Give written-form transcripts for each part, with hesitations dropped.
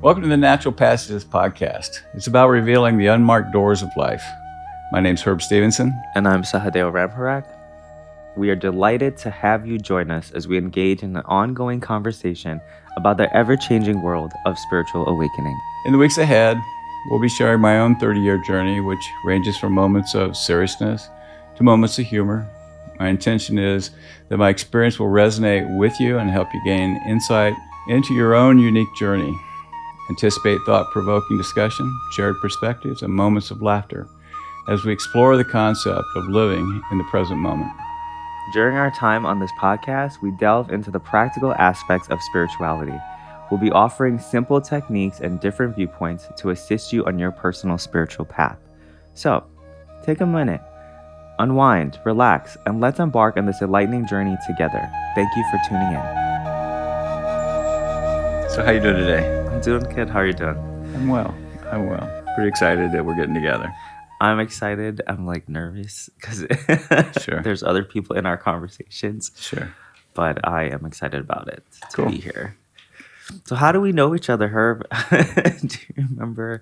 Welcome to the Natural Passages podcast. It's about revealing the unmarked doors of life. My name's Herb Stevenson. And I'm Sahadeo Ramharrack. We are delighted to have you join us as we engage in an ongoing conversation about the ever-changing world of spiritual awakening. In the weeks ahead, we'll be sharing my own 30-year journey, which ranges from moments of seriousness to moments of humor. My intention is that my experience will resonate with you and help you gain insight into your own unique journey. Anticipate thought-provoking discussion, shared perspectives, and moments of laughter as we explore the concept of living in the present moment. During our time on this podcast, we delve into the practical aspects of spirituality. We'll be offering simple techniques and different viewpoints to assist you on your personal spiritual path. So, take a minute, unwind, relax, and let's embark on this enlightening journey together. Thank you for tuning in. So how you doing today? I'm doing good. How are you doing? I'm well. Pretty excited that we're getting together. I'm excited. I'm nervous because Sure. There's other people in our conversations. Sure. But I am excited about it to Cool. be here. So how do we know each other, Herb? Do you remember?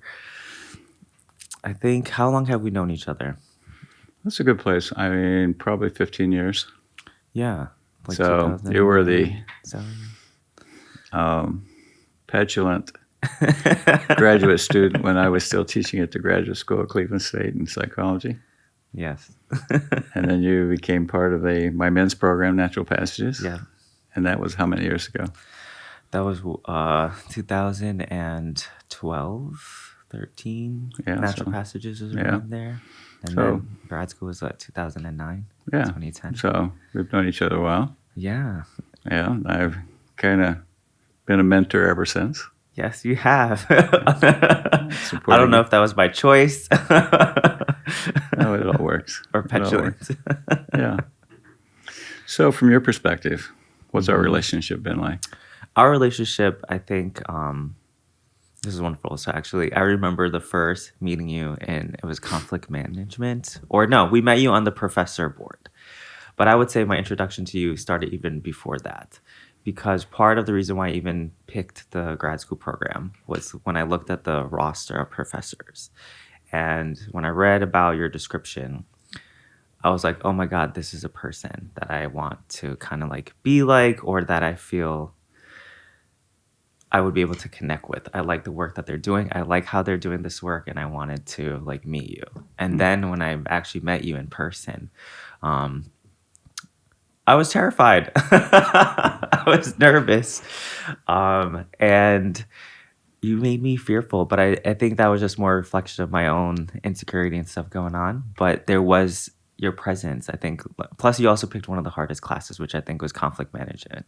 I think, how long have we known each other? That's a good place. I mean, probably 15 years. Yeah. So you were the 2007. petulant graduate student when I was still teaching at the graduate school at Cleveland State in psychology. Yes. And then you became part of my men's program, Natural Passages. Yeah. And that was how many years ago? That was 2012, 13. Yeah, Natural so- Passages was yeah. around there. And So- then grad school was 2009, Yeah. 2010. So we've known each other a while. Yeah. Yeah. I've kind of been a mentor ever since. Yes, you have. I Supporting don't know you. if that was by choice No, it all works. or It all petulant. works. Yeah. So from your perspective, what's our Mhm. relationship been like? Our relationship, I think, this is wonderful. So actually, I remember the first meeting you, and it was conflict management. Or no, we met you on the professor board. But I would say my introduction to you started even before that. Because part of the reason why I even picked the grad school program was when I looked at the roster of professors. And when I read about your description, I was like, oh my God, this is a person that I want to kind of be like, or that I feel I would be able to connect with. I like the work that they're doing. I like how they're doing this work, and I wanted to meet you. And then when I actually met you in person, I was terrified. I was nervous. And you made me fearful, but I think that was just more a reflection of my own insecurity and stuff going on. But there was your presence, I think. Plus, you also picked one of the hardest classes, which I think was conflict management,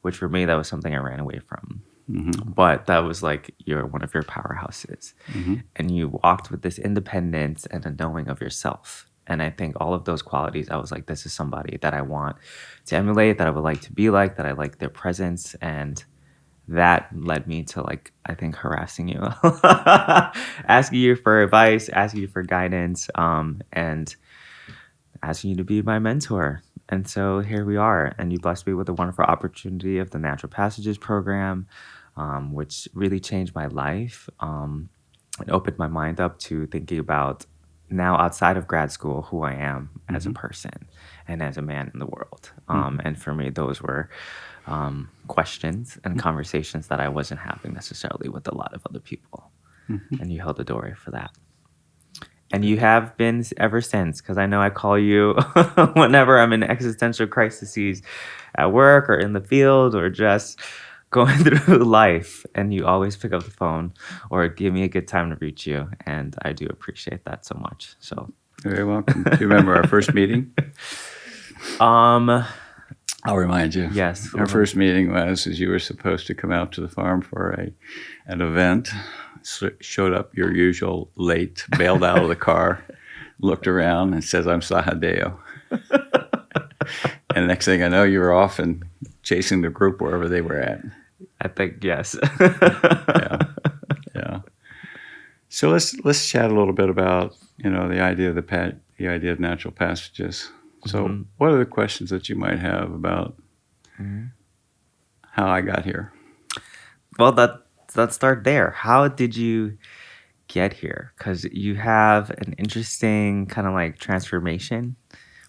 which for me, that was something I ran away from. Mm-hmm. But that was one of your powerhouses. Mm-hmm. And you walked with this independence and a knowing of yourself. And I think all of those qualities, I was like, this is somebody that I want to emulate, that I would like to be like, that I like their presence. And that led me to I think harassing you, asking you for advice, asking you for guidance, and asking you to be my mentor. And so here we are. And you blessed me with the wonderful opportunity of the Natural Passages program, which really changed my life. It opened my mind up to thinking about now outside of grad school, who I am as a person and as a man in the world. And for me, those were questions and conversations that I wasn't having necessarily with a lot of other people. And you held the door for that. And you have been ever since, because I know I call you whenever I'm in existential crises at work or in the field or just going through life, and you always pick up the phone or give me a good time to reach you, and I do appreciate that so much. So You're very welcome. Do you remember our first meeting? I'll remind you. Yes. Our first meeting was as you were supposed to come out to the farm for an event. Showed up your usual late, bailed out of the car, looked around and says, I'm Sahadeo. And the next thing I know, you were off and chasing the group wherever they were at. I think, yes. Yeah. So let's chat a little bit about, the idea of the idea of natural passages. So what are the questions that you might have about how I got here? Well, that let's start there. How did you get here? Because you have an interesting kind of like transformation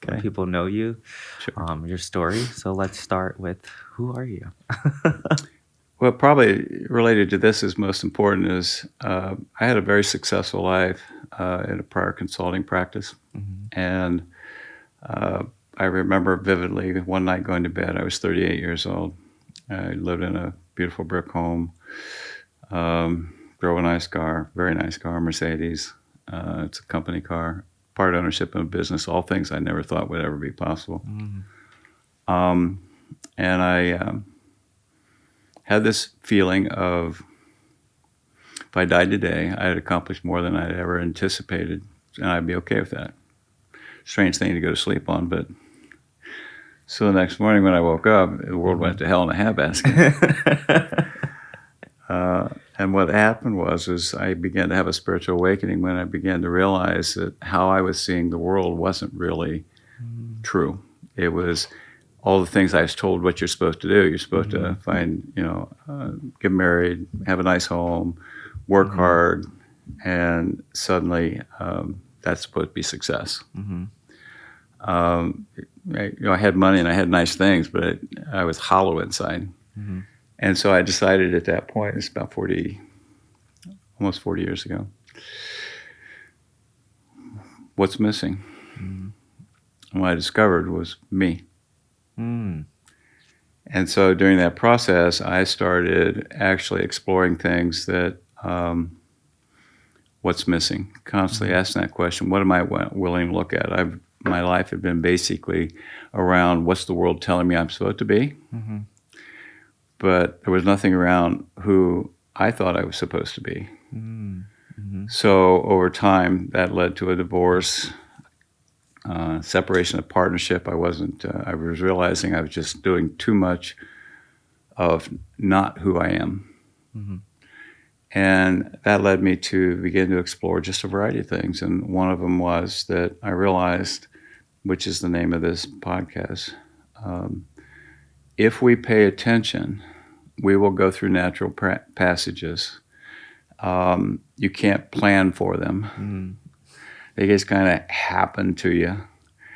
when Okay. people know you, Sure. your story. So let's start with, who are you? What probably related to this is most important is I had a very successful life in a prior consulting practice. Mhm. And I remember vividly one night going to bed. I was 38 years old. I lived in a beautiful brick home, drove a nice car, very nice car, Mercedes. It's a company car, part ownership in a business, all things I never thought would ever be possible. Mm. And I had this feeling of if I died today, I had accomplished more than I'd ever anticipated, and I'd be okay with that. Strange thing to go to sleep on, but so the next morning when I woke up, the world went to hell in a handbasket. And what happened was I began to have a spiritual awakening when I began to realize that how I was seeing the world wasn't really true. It was all the things I was told what you're supposed to do. You're supposed to find, get married, have a nice home, work hard, and suddenly that's supposed to be success. I had money and I had nice things, but I was hollow inside. And so I decided at that point, it's about almost 40 years ago, what's missing? And what I discovered was me. Mm. And so during that process, I started actually exploring things that, what's missing? Constantly asking that question, what am I willing to look at? My life had been basically around what's the world telling me I'm supposed to be? But there was nothing around who I thought I was supposed to be. So over time, that led to a divorce, separation of partnership. I was realizing I was just doing too much of not who I am. And that led me to begin to explore just a variety of things. And one of them was that I realized, which is the name of this podcast, if we pay attention, we will go through natural passages. You can't plan for them. They just kind of happen to you.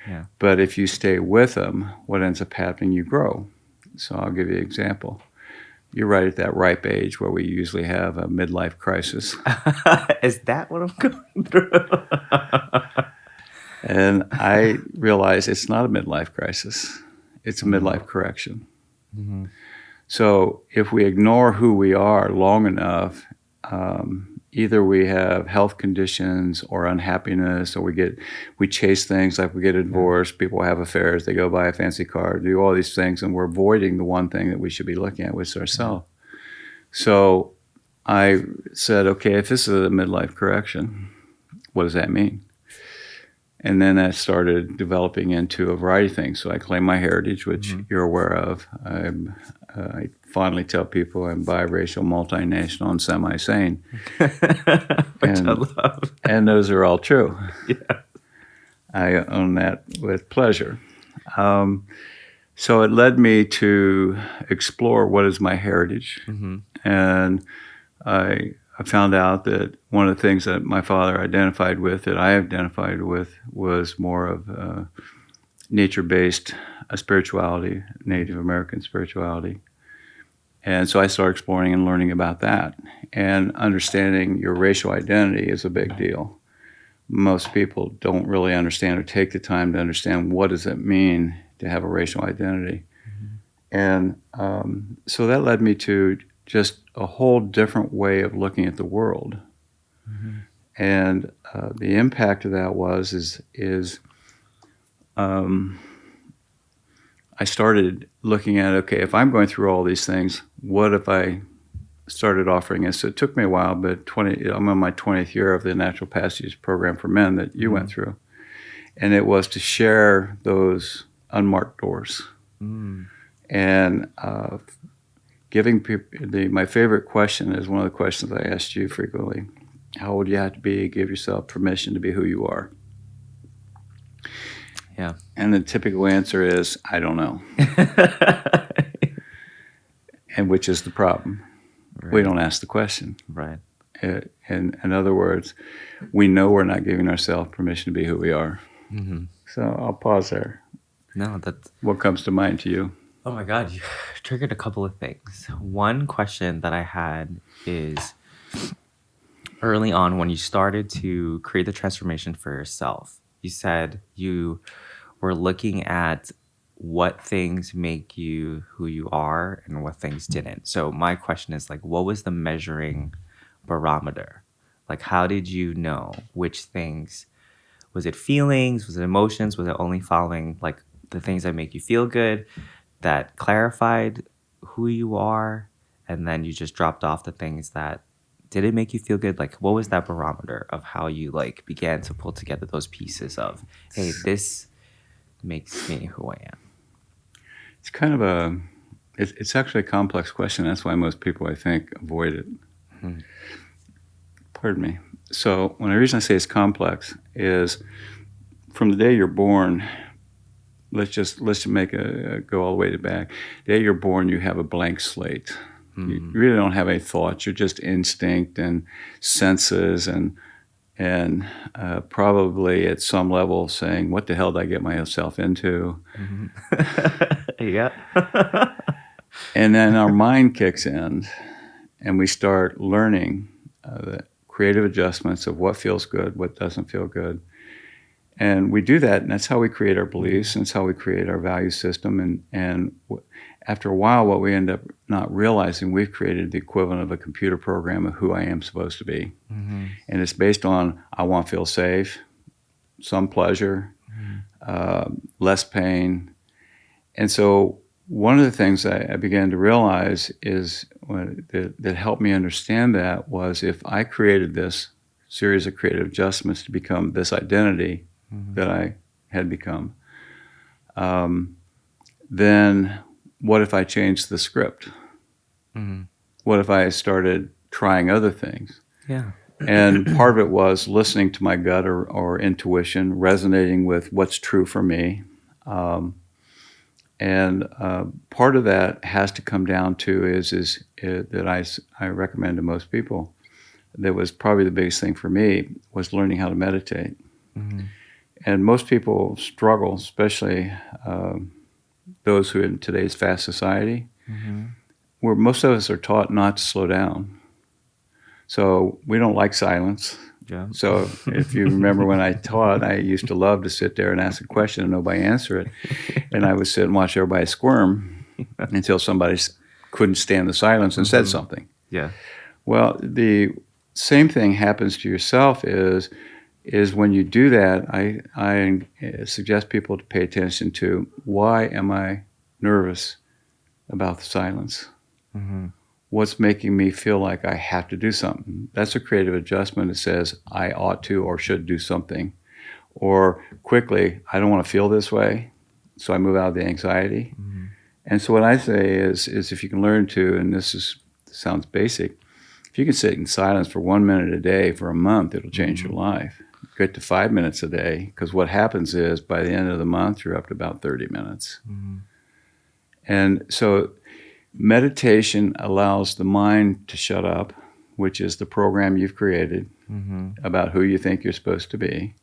Yeah. But if you stay with them, what ends up happening, you grow. So I'll give you an example. You're right at that ripe age where we usually have a midlife crisis. Is that what I'm going through? And I realize it's not a midlife crisis. It's a midlife correction. So if we ignore who we are long enough, either we have health conditions or unhappiness, or we chase things like we get a divorce, people have affairs, they go buy a fancy car, do all these things, and we're avoiding the one thing that we should be looking at, which is ourselves. So I said, okay, if this is a midlife correction, what does that mean? And then that started developing into a variety of things. So I claim my heritage, which you're aware of. I fondly tell people I'm biracial, multinational, and semi-sane. Which I love. And those are all true. Yeah. I own that with pleasure. So it led me to explore what is my heritage. And I found out that one of the things that my father identified with, that I identified with, was more of nature-based spirituality, Native American spirituality. And so I started exploring and learning about that. And understanding your racial identity is a big deal. Most people don't really understand or take the time to understand what does it mean to have a racial identity. And so that led me to just a whole different way of looking at the world. And the impact of that is I started looking at, okay, if I'm going through all these things, what if I started offering it? So it took me a while, but I'm on my 20th year of the Natural Passage program for men that you went through. And it was to share those unmarked doors. And giving people, my favorite question is one of the questions I asked you frequently. How old do you have to be to give yourself permission to be who you are? Yeah. And the typical answer is, I don't know. And which is the problem. Right. we don't ask the question. Right. In other words, we know we're not giving ourselves permission to be who we are. Mm-hmm. So I'll pause there. No, that's... What comes to mind to you? Oh my God, you triggered a couple of things. One question that I had is early on when you started to create the transformation for yourself, you said you were looking at what things make you who you are and what things didn't. So my question is like, what was the measuring barometer? Like, how did you know which things? Was it feelings? Was it emotions? Was it only following like the things that make you feel good that clarified who you are? And then you just dropped off the things that didn't make you feel good? Like, what was that barometer of how you like began to pull together those pieces of, hey, this makes me who I am? It's kind of it's actually a complex question. That's why most people, I think, avoid it. Mm-hmm. Pardon me. So the reason I say it's complex is from the day you're born, let's just make a go all the way to back. The day you're born, you have a blank slate. Mm-hmm. You really don't have any thoughts. You're just instinct and senses and probably at some level saying, what the hell did I get myself into? Mm-hmm. Yeah. And then our mind kicks in and we start learning the creative adjustments of what feels good, what doesn't feel good. And we do that, and that's how we create our beliefs, and it's how we create our value system. And after a while, what we end up not realizing, we've created the equivalent of a computer program of who I am supposed to be. Mm-hmm. And it's based on, I want to feel safe, some pleasure, less pain. And so one of the things I began to realize is that helped me understand that was if I created this series of creative adjustments to become this identity that I had become, then what if I changed the script? Mm-hmm. What if I started trying other things? Yeah. And part of it was listening to my gut or intuition, resonating with what's true for me. And part of that has to come down to is that I recommend to most people. That was probably the biggest thing for me was learning how to meditate. Mm-hmm. And most people struggle, especially those who are in today's fast society, where most of us are taught not to slow down. So we don't like silence. Yeah. So if you remember when I taught, I used to love to sit there and ask a question and nobody answer it. And I would sit and watch everybody squirm until somebody couldn't stand the silence and said something. Yeah. Well, the same thing happens to yourself is when you do that, I suggest people to pay attention to why am I nervous about the silence? Mm-hmm. What's making me feel like I have to do something? That's a creative adjustment that says I ought to or should do something. Or quickly, I don't want to feel this way, so I move out of the anxiety. Mm-hmm. And so what I say is if you can learn to, and sounds basic, if you can sit in silence for 1 minute a day for a month, it'll change your life. Get to 5 minutes a day, because what happens is by the end of the month, you're up to about 30 minutes. Mm-hmm. And so meditation allows the mind to shut up, which is the program you've created about who you think you're supposed to be.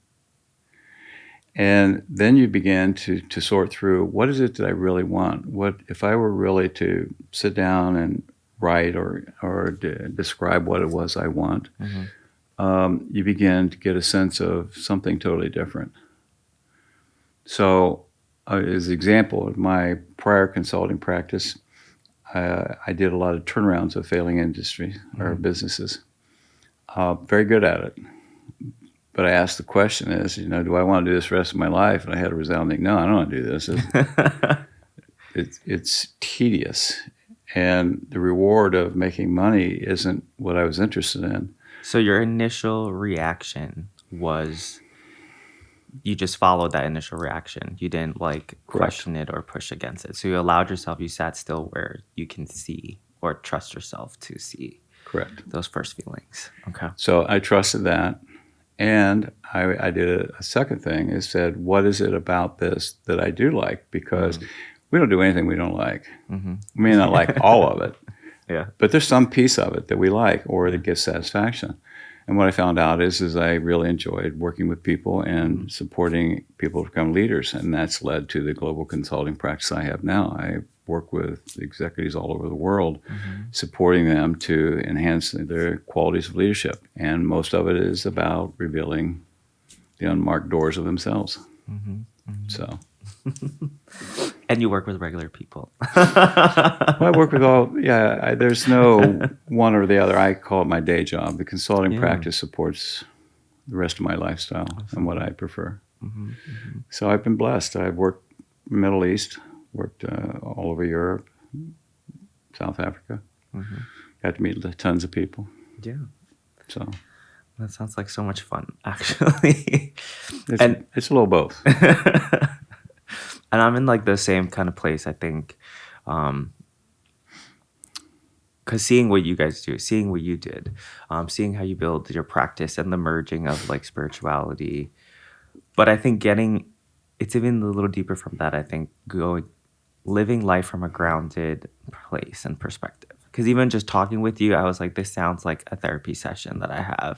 And then you begin to sort through, what is it that I really want? What if I were really to sit down and write or describe what it was I want? Mm-hmm. You begin to get a sense of something totally different. So as an example of my prior consulting practice, I did a lot of turnarounds of failing industries or businesses. Very good at it. But I asked the question is, do I want to do this the rest of my life? And I had a resounding no, I don't want to do this. It's tedious. And the reward of making money isn't what I was interested in. So your initial reaction was you just followed that initial reaction. You didn't question it or push against it. So you allowed yourself, you sat still where you can see or trust yourself to see. Correct. Those first feelings. Okay. So I trusted that. And I did a second thing is said, what is it about this that I do like? Because we don't do anything we don't like. Mm-hmm. We may not like all of it, Yeah. But there's some piece of it that we like or that gives satisfaction. And what I found out is I really enjoyed working with people and supporting people to become leaders. And that's led to the global consulting practice I have now. I work with executives all over the world, supporting them to enhance their qualities of leadership. And most of it is about revealing the unmarked doors of themselves. So, And you work with regular people. well, I work with all, there's no one or the other. I call it my day job. The consulting practice supports the rest of my lifestyle and what I prefer. So I've been blessed. I've worked Middle East, worked all over Europe, South Africa. Got to meet tons of people. Yeah. So That sounds like so much fun, actually. it's a little both. And I'm in like the same kind of place, I think. Because seeing what you guys do, seeing what you did, seeing how you build your practice and the merging of like spirituality. But I think it's even a little deeper from that. I think living life from a grounded place and perspective. Because even just talking with you, I was like, this sounds like a therapy session that I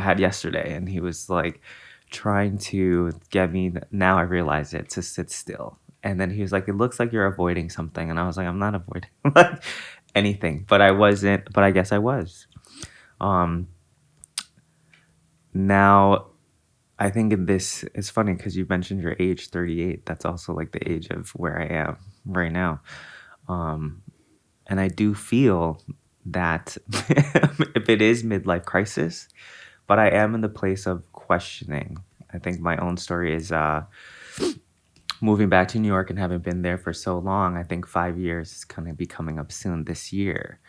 had yesterday. And he was like trying to get me, now I realize it, to sit still. And then he was like, it looks like you're avoiding something. And I was like, I'm not avoiding anything. But I wasn't, but I guess I was. Now, I think it's funny because you mentioned your age, 38. That's also like the age of where I am right now. And I do feel that if it is midlife crisis, but I am in the place of questioning. I think my own story is moving back to New York and having been there for so long. I think 5 years is going to be coming up soon this year.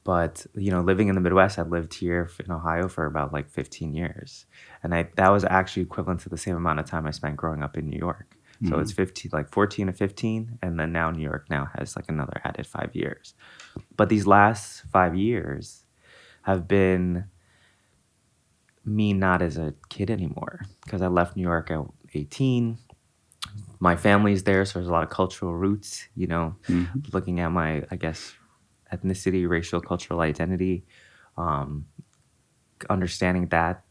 But, living in the Midwest, I lived here in Ohio for about like 15 years. And that was actually equivalent to the same amount of time I spent growing up in New York. So it's 14 to 15. And then now New York now has like another added 5 years. But these last 5 years have been me not as a kid anymore. Because I left New York at 18. My family's there, so there's a lot of cultural roots, looking at my, I guess, ethnicity, racial, cultural identity, understanding that,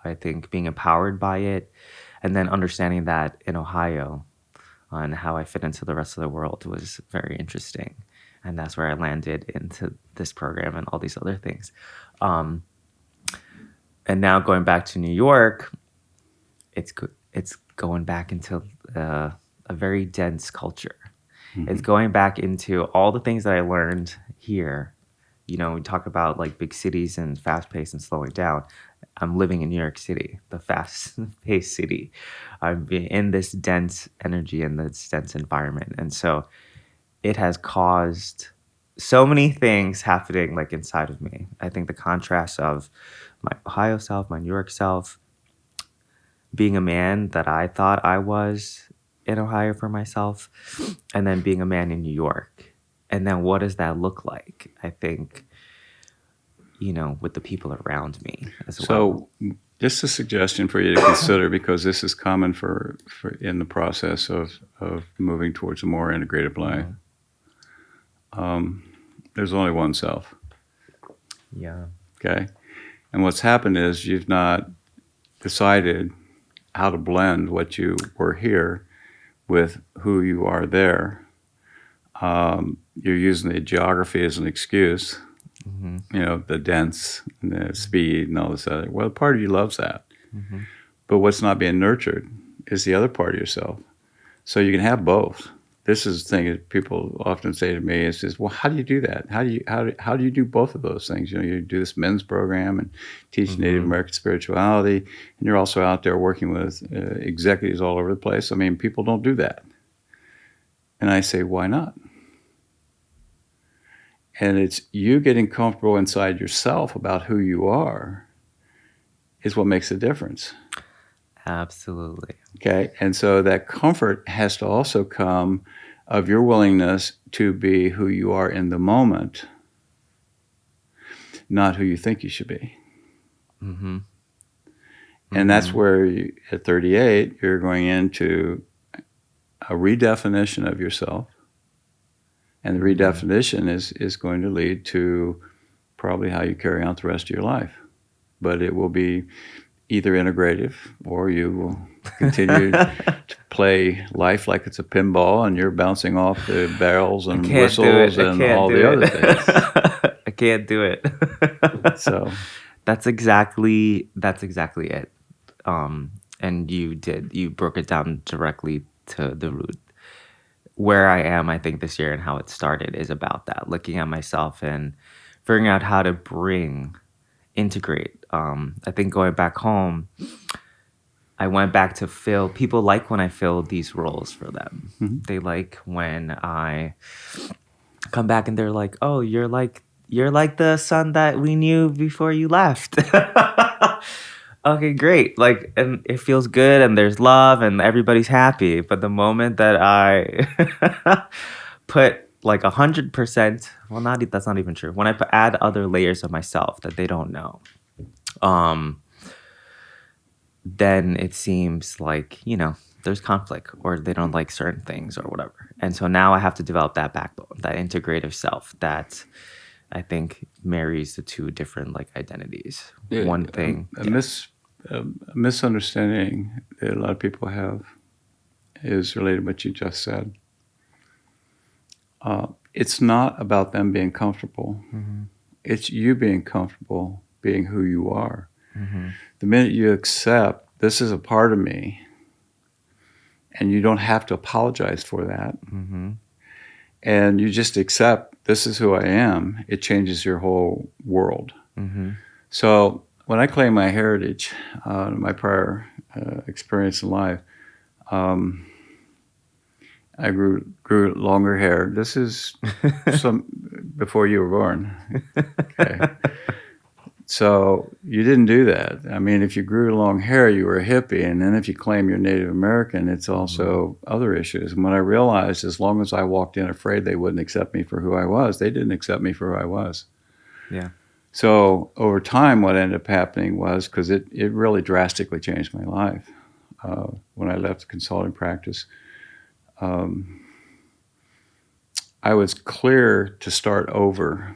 I think being empowered by it, and then understanding that in Ohio and how I fit into the rest of the world was very interesting. And that's where I landed into this program and all these other things. And now going back to New York, it's going back into a very dense culture. It's going back into all the things that I learned here. We talk about like big cities and fast paced and slowing down. I'm living in New York City, the fast paced city. I'm in this dense energy and this dense environment. And so it has caused so many things happening like inside of me. I think the contrast of my Ohio self, my New York self, being a man that I thought I was in Ohio for myself, and then being a man in New York. And then what does that look like? I think, with the people around me as well. So just a suggestion for you to consider, because this is common for in the process of moving towards a more integrated life. There's only one self. Yeah. Okay. And what's happened is you've not decided how to blend what you were here with who you are there. You're using the geography as an excuse, the dense and the speed and all this other. Well, part of you loves that. But what's not being nurtured is the other part of yourself. So you can have both. This is the thing that people often say to me is just, well, how do you do that? How do you do both of those things? You do this men's program and teach Native American spirituality, and you're also out there working with executives all over the place. I mean, people don't do that. And I say, why not? And it's you getting comfortable inside yourself about who you are is what makes a difference. Absolutely. Okay. And so that comfort has to also come of your willingness to be who you are in the moment, not who you think you should be. And that's where at 38, you're going into a redefinition of yourself And the redefinition is going to lead to probably how you carry on the rest of your life. But it will be either integrative, or you will continue to play life like it's a pinball and you're bouncing off the barrels I and can't do it. whistles I and can't all do the it. other things. I can't do it. So That's exactly it. And you broke it down directly to the root. Where I am, I think this year and how it started is about that, looking at myself and figuring out how to integrate. I think going back home, I went back to fill. People like when I fill these roles for them. They like when I come back and they're like, "Oh, you're like the son that we knew before you left." Okay, great. Like, and it feels good, and there's love, and everybody's happy. But the moment that I put like 100%, well, not that's not even true. When I add other layers of myself that they don't know, then it seems like, there's conflict, or they don't like certain things or whatever. And so now I have to develop that backbone, that integrative self that I think marries the two different like identities. One thing. A misunderstanding that a lot of people have is related to what you just said. It's not about them being comfortable. It's you being comfortable being who you are. The minute you accept, this is a part of me, and you don't have to apologize for that, and you just accept, this is who I am, it changes your whole world. So when I claim my heritage, my prior experience in life, I grew longer hair. This is before you were born. Okay. So you didn't do that. I mean, if you grew long hair, you were a hippie. And then if you claim you're Native American, it's also other issues. And when I realized, as long as I walked in afraid they wouldn't accept me for who I was, they didn't accept me for who I was. Yeah. So over time, what ended up happening was, because it really drastically changed my life when I left the consulting practice, I was clear to start over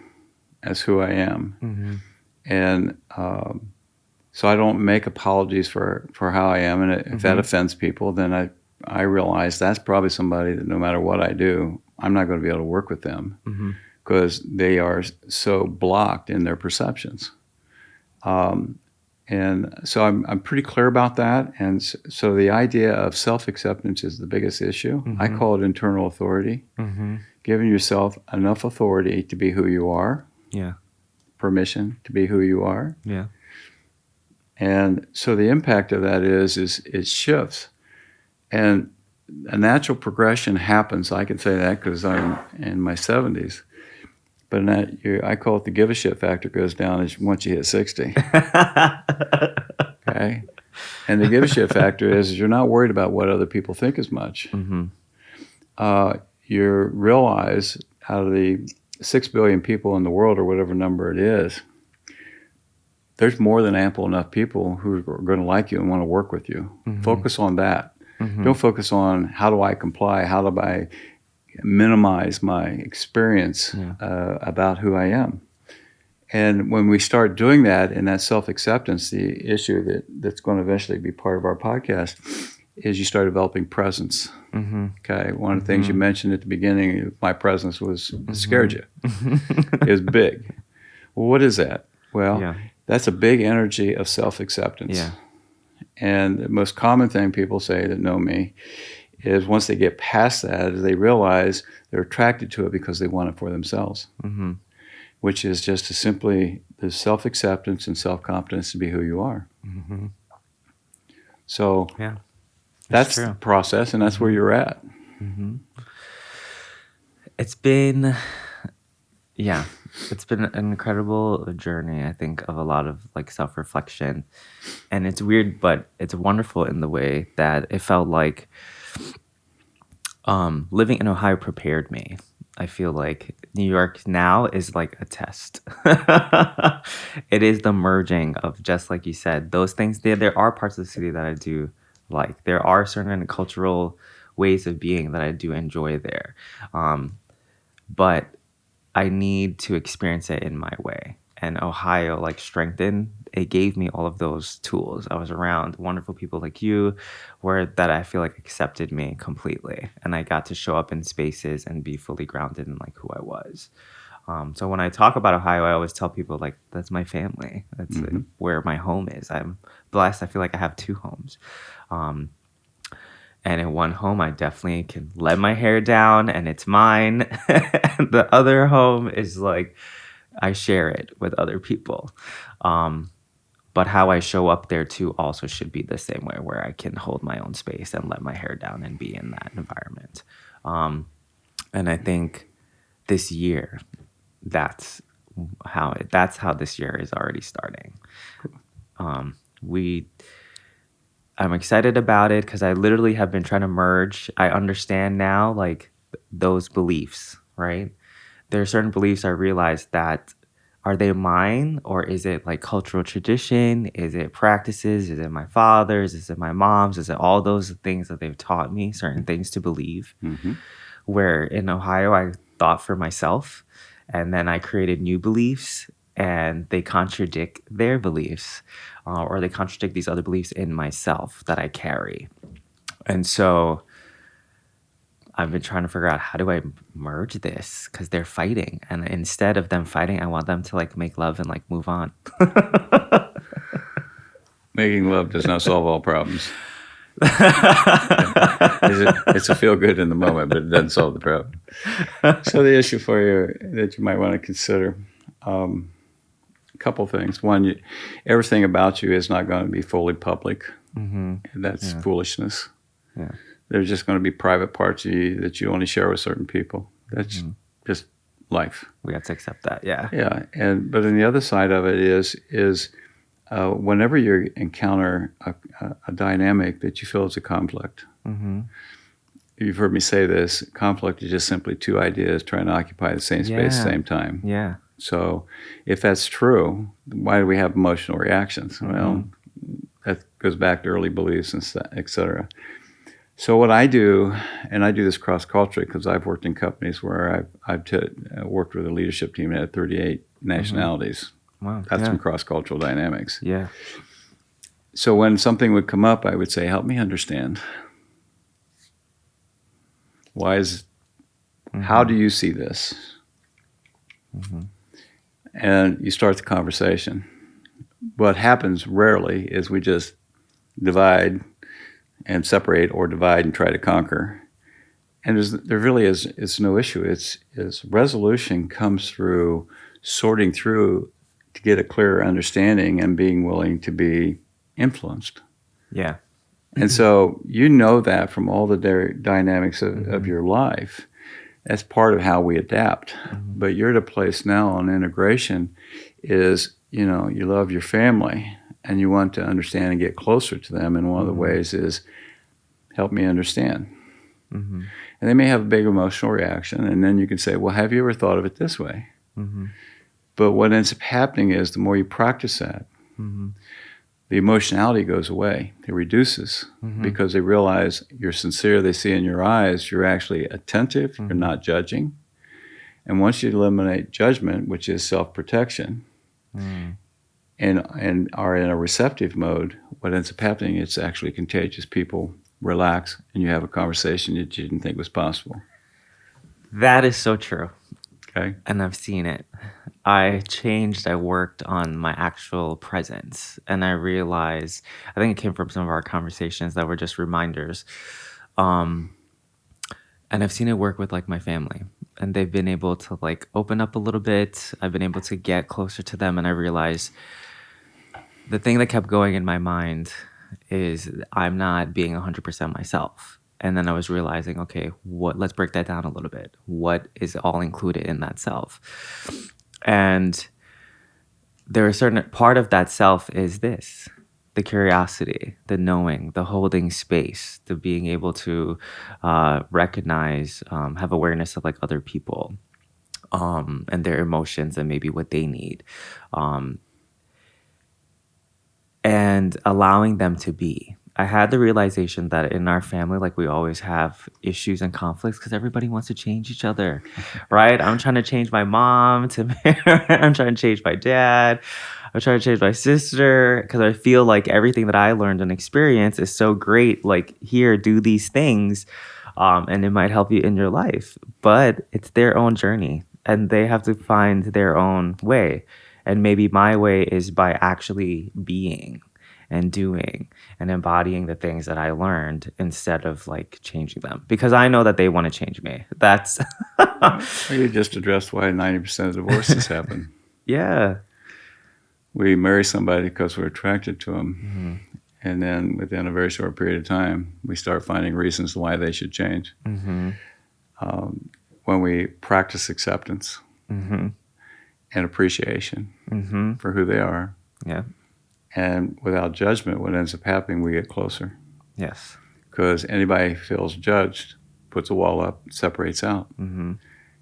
as who I am. And so I don't make apologies for how I am. And if that offends people, then I realize that's probably somebody that no matter what I do, I'm not going to be able to work with them because they are so blocked in their perceptions. And so I'm pretty clear about that. And so the idea of self-acceptance is the biggest issue. I call it internal authority. Giving yourself enough authority to be who you are. Yeah. Permission to be who you are. Yeah. And so the impact of that is it shifts. And a natural progression happens. I can say that because I'm in my 70s. But I call it the give a shit factor goes down once you hit 60. Okay? And the give a shit factor is you're not worried about what other people think as much. You realize out of the 6 billion people in the world, or whatever number it is, there's more than ample enough people who are going to like you and want to work with you. Focus on that. Don't focus on how do I comply, how do I minimize my experience about who I am. And when we start doing that, in that self-acceptance, the issue that's going to eventually be part of our podcast is you start developing presence. Okay, one of the things you mentioned at the beginning, my presence scared you. It was big. Well, what is that? Well, that's a big energy of self-acceptance. Yeah. And the most common thing people say that know me is once they get past that, they realize they're attracted to it because they want it for themselves, which is just to simply the self-acceptance and self-confidence to be who you are. So that's the process, and that's where you're at. It's been an incredible journey, I think, of a lot of like self-reflection. And it's weird, but it's wonderful in the way that it felt like living in Ohio prepared me. I feel like New York now is like a test. It is the merging of, just like you said, those things. There are parts of the city that I do like. There are certain cultural ways of being that I do enjoy there. but I need to experience it in my way. And Ohio like strengthened, it gave me all of those tools. I was around wonderful people like you where that I feel like accepted me completely. And I got to show up in spaces and be fully grounded in like who I was. So when I talk about Ohio, I always tell people like that's my family. That's where my home is. I'm blessed. I feel like I have two homes. Um, and in one home, I definitely can let my hair down and it's mine. And the other home is like I share it with other people. Um, but how I show up there too also should be the same way, where I can hold my own space and let my hair down and be in that environment. And I think this year, that's that's how this year is already starting. We I'm excited about it because I literally have been trying to merge. I understand now, like those beliefs, right? There are certain beliefs I realize that are they mine, or is it like cultural tradition? Is it practices? Is it my father's? Is it my mom's? Is it all those things that they've taught me, certain things to believe? Where in Ohio, I thought for myself, and then I created new beliefs, and they contradict their beliefs, or they contradict these other beliefs in myself that I carry. And so I've been trying to figure out, how do I merge this? Because they're fighting. And instead of them fighting, I want them to like make love and like move on. Making love does not solve all problems. It's a feel good in the moment, but it doesn't solve the problem. So the issue for you that you might want to consider, a couple things. One, everything about you is not going to be fully public. And that's foolishness. Yeah. There's just going to be private parts of you that you only share with certain people. That's just life. We have to accept that. Yeah. Yeah. But on the other side of it is whenever you encounter a dynamic that you feel is a conflict. You've heard me say this, conflict is just simply two ideas trying to occupy the same space at the same time. Yeah. So if that's true, why do we have emotional reactions? Well, that goes back to early beliefs and et cetera. So what I do, and I do this cross-culturally because I've worked in companies where I've worked with a leadership team that had 38 nationalities. Wow. That's some cross-cultural dynamics. Yeah. So when something would come up, I would say, help me understand. How do you see this? And you start the conversation. What happens rarely is we just divide and separate, or divide and try to conquer. And there really is no issue. It's resolution comes through sorting through to get a clearer understanding and being willing to be influenced. Yeah. And so you know that from all the dynamics of your life. That's part of how we adapt. But you're at a place now on integration is, you love your family and you want to understand and get closer to them. And one of the ways is help me understand. And they may have a big emotional reaction. And then you can say, well, have you ever thought of it this way? But what ends up happening is the more you practice that, the emotionality goes away. It reduces because they realize you're sincere. They see in your eyes you're actually attentive. You're not judging. And once you eliminate judgment, which is self-protection, and are in a receptive mode, what ends up happening, it's actually contagious. People relax and you have a conversation that you didn't think was possible. That is so true. Okay. And I've seen it. I worked on my actual presence, and I realized, I think it came from some of our conversations that were just reminders. And I've seen it work with like my family, and they've been able to like open up a little bit. I've been able to get closer to them, and I realized the thing that kept going in my mind is I'm not being 100% myself. And then I was realizing, okay, let's break that down a little bit. What is all included in that self? And there are certain part of that self is this: the curiosity, the knowing, the holding space, the being able to recognize, have awareness of like other people and their emotions and maybe what they need. And allowing them to be. I had the realization that in our family, like we always have issues and conflicts because everybody wants to change each other, right? I'm trying to change my mom to I'm trying to change my dad. I'm trying to change my sister because I feel like everything that I learned and experienced is so great. Like, here, do these things, and it might help you in your life. But it's their own journey, and they have to find their own way. And maybe my way is by actually being and doing and embodying the things that I learned instead of like changing them because I know that they want to change me. That's Well, you just addressed why 90% of divorces happen. yeah. We marry somebody because we're attracted to them. Mm-hmm. And then within a very short period of time, we start finding reasons why they should change. Mm-hmm. When we practice acceptance Mm-hmm. and appreciation Mm-hmm. for who they are, Yeah. and without judgment, what ends up happening, we get closer. Yes. Because anybody who feels judged puts a wall up, separates out. Mm-hmm.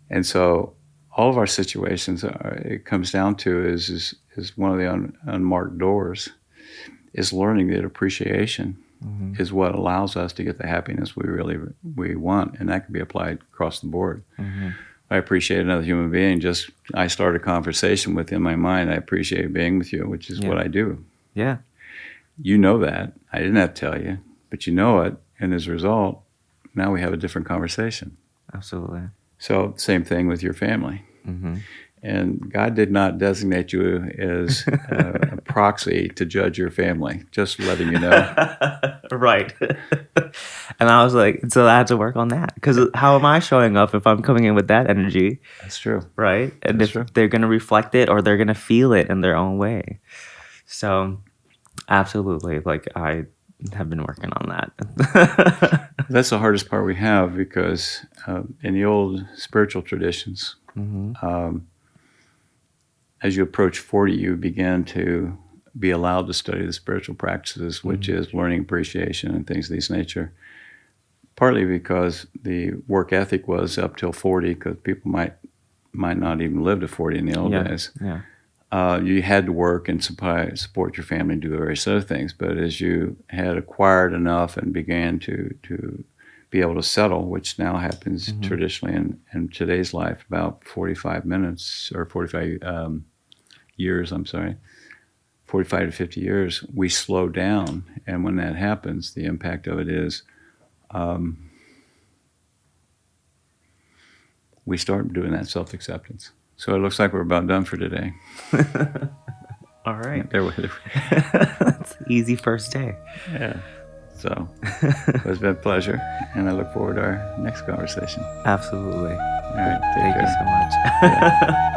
And so all of our situations, it comes down to is one of the unmarked doors, is learning that appreciation Mm-hmm. is what allows us to get the happiness we want, and that can be applied across the board. Mm-hmm. I appreciate another human being. Just I start a conversation with in my mind. I appreciate being with you, which is Yeah. what I do. Yeah. You know that. I didn't have to tell you, but you know it, and as a result, now we have a different conversation. Absolutely. So same thing with your family. Mm-hmm. And God did not designate you as a proxy to judge your family, just letting you know. Right. And I was like, so I had to work on that because how am I showing up if I'm coming in with that energy, That's true. right? And That's if true. they're going to reflect it or they're going to feel it in their own way. So absolutely, like I have been working on that. That's the hardest part we have because in the old spiritual traditions, Mm-hmm. as you approach 40, you begin to be allowed to study the spiritual practices, which is learning appreciation and things of this nature. Partly because the work ethic was up till 40, because people might not even live to 40 in the old days. Yeah. You had to work and support your family and do various other things. But as you had acquired enough and began to be able to settle, which now happens traditionally in today's life, about 45 minutes or 45 years, 45 to 50 years, we slow down. And when that happens, the impact of it is we start doing that self-acceptance. So it looks like we're about done for today. All right. There. That's an easy first day. Yeah. So it's been a pleasure, and I look forward to our next conversation. Absolutely. All right. Take Thank care. you so much. Yeah.